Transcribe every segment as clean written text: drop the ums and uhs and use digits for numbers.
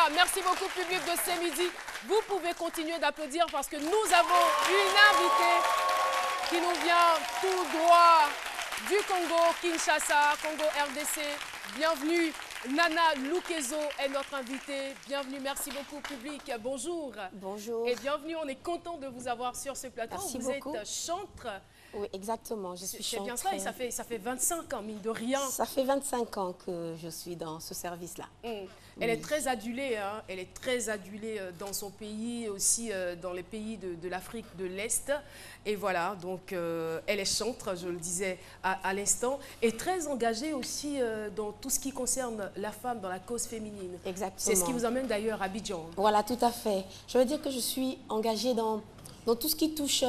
Voilà, merci beaucoup public de ce midi. Vous pouvez continuer d'applaudir parce que nous avons une invitée qui nous vient tout droit du Congo, Kinshasa, Congo RDC. Bienvenue, Nana Lukezo est notre invitée. Bienvenue, merci beaucoup public. Bonjour. Bonjour. Et bienvenue, on est content de vous avoir sur ce plateau. Merci vous beaucoup. êtes chantre. Oui, exactement. Je suis C'est bien ça, et ça fait 25 ans, mine de rien. Ça fait 25 ans que je suis dans ce service-là. Elle est très adulée, hein. Elle est très adulée dans son pays, aussi dans les pays de l'Afrique de l'Est. Et voilà, donc elle est chantre, je le disais à l'instant, et très engagée aussi dans tout ce qui concerne la femme, dans la cause féminine. Exactement. C'est ce qui vous amène d'ailleurs à Abidjan. Voilà, tout à fait. Je veux dire que je suis engagée dans tout ce qui touche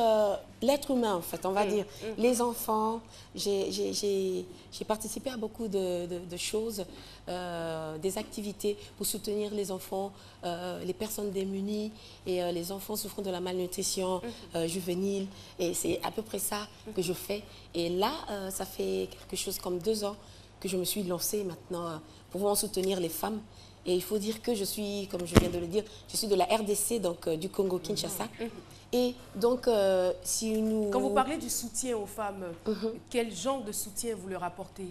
l'être humain, en fait, on va dire. Les enfants, j'ai participé à beaucoup de choses, des activités pour soutenir les enfants, les personnes démunies et les enfants souffrant de la malnutrition juvénile. Et c'est à peu près ça que je fais. Et là, ça fait quelque chose comme 2 ans que je me suis lancée maintenant pour vraiment soutenir les femmes. Et il faut dire que je suis, comme je viens de le dire, je suis de la RDC, donc du Congo Kinshasa. Et donc, si nous... Quand vous parlez du soutien aux femmes, quel genre de soutien vous leur apportez?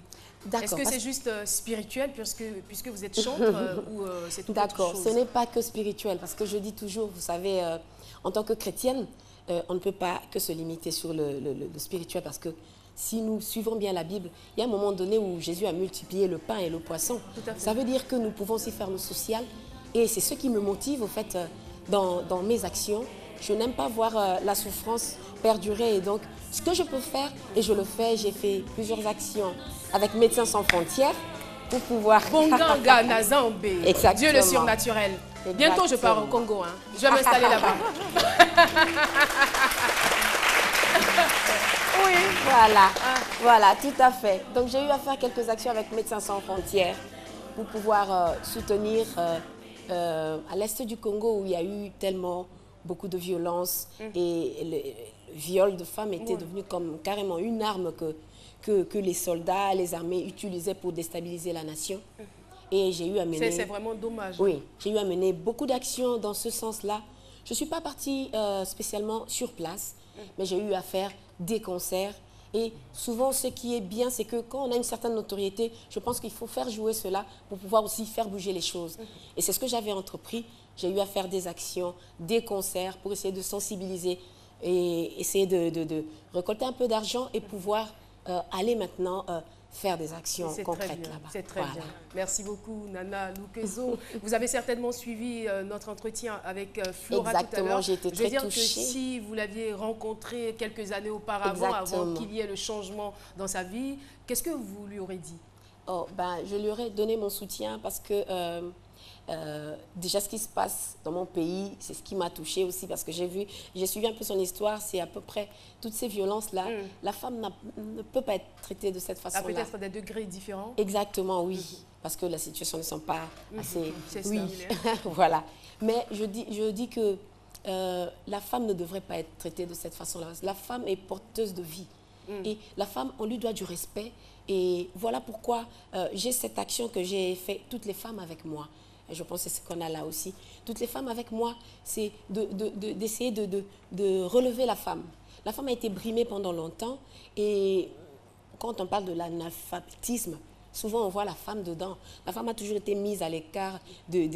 Est-ce que c'est juste spirituel puisque vous êtes chantre ou c'est tout autre chose? D'accord, ce n'est pas que spirituel, parce que je dis toujours, vous savez, en tant que chrétienne, on ne peut pas que se limiter sur le spirituel, parce que si nous suivons bien la Bible, il y a un moment donné où Jésus a multiplié le pain et le poisson. Ça veut dire que nous pouvons aussi faire le social. Et c'est ce qui me motive, au fait, dans mes actions. Je n'aime pas voir la souffrance perdurer. Et donc, ce que je peux faire, et je le fais, j'ai fait plusieurs actions avec Médecins sans frontières pour pouvoir... Bonganga Nazambe, Dieu le surnaturel. Exactement. Bientôt, je pars au Congo. Hein. Je vais m'installer là-bas. Oui, voilà, tout à fait. Donc j'ai eu à faire quelques actions avec Médecins sans frontières pour pouvoir soutenir à l'est du Congo où il y a eu tellement beaucoup de violences et le viol de femmes était devenu comme carrément une arme que les soldats, les armées utilisaient pour déstabiliser la nation. Et j'ai eu à mener... C'est vraiment dommage. Oui, j'ai eu à mener beaucoup d'actions dans ce sens-là. Je ne suis pas partie spécialement sur place, mais j'ai eu à faire des concerts. Et souvent, ce qui est bien, c'est que quand on a une certaine notoriété, je pense qu'il faut faire jouer cela pour pouvoir aussi faire bouger les choses. Et c'est ce que j'avais entrepris. J'ai eu à faire des actions, des concerts pour essayer de sensibiliser et essayer de récolter un peu d'argent et pouvoir aller maintenant faire des actions concrètes là-bas. C'est très bien. Merci beaucoup, Nana Lukezo. Vous avez certainement suivi notre entretien avec Flora tout à l'heure. Exactement, j'ai été très touchée. Je veux dire que si vous l'aviez rencontré quelques années auparavant, avant qu'il y ait le changement dans sa vie, qu'est-ce que vous lui aurez dit? Oh, ben, je lui aurais donné mon soutien parce que déjà ce qui se passe dans mon pays, c'est ce qui m'a touchée aussi parce que j'ai suivi un peu son histoire, c'est à peu près toutes ces violences-là. La femme ne peut pas être traitée de cette façon-là. Peut-être des degrés différents. Exactement, oui, parce que la situation ne sont pas assez... Oui, voilà. Mais je dis que la femme ne devrait pas être traitée de cette façon-là. La femme est porteuse de vie. Et la femme, on lui doit du respect. Et voilà pourquoi j'ai cette action que j'ai fait, toutes les femmes avec moi. Et je pense que c'est ce qu'on a là aussi. Toutes les femmes avec moi, c'est d'essayer de relever la femme. La femme a été brimée pendant longtemps. Et quand on parle de l'analphabétisme, souvent on voit la femme dedans. La femme a toujours été mise à l'écart de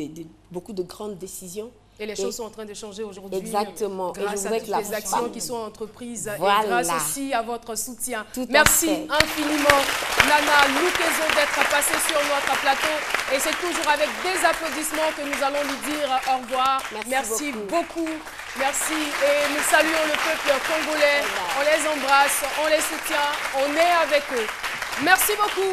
beaucoup de grandes décisions. Et les choses sont en train de changer aujourd'hui. Exactement. Grâce à toutes les actions qui sont entreprises et grâce aussi à votre soutien. Tout Merci infiniment, Nana Lukezo, d'être passée sur notre plateau. Et c'est toujours avec des applaudissements que nous allons lui dire au revoir. Merci beaucoup. Merci. Et nous saluons le peuple congolais. On les embrasse, on les soutient, on est avec eux. Merci beaucoup.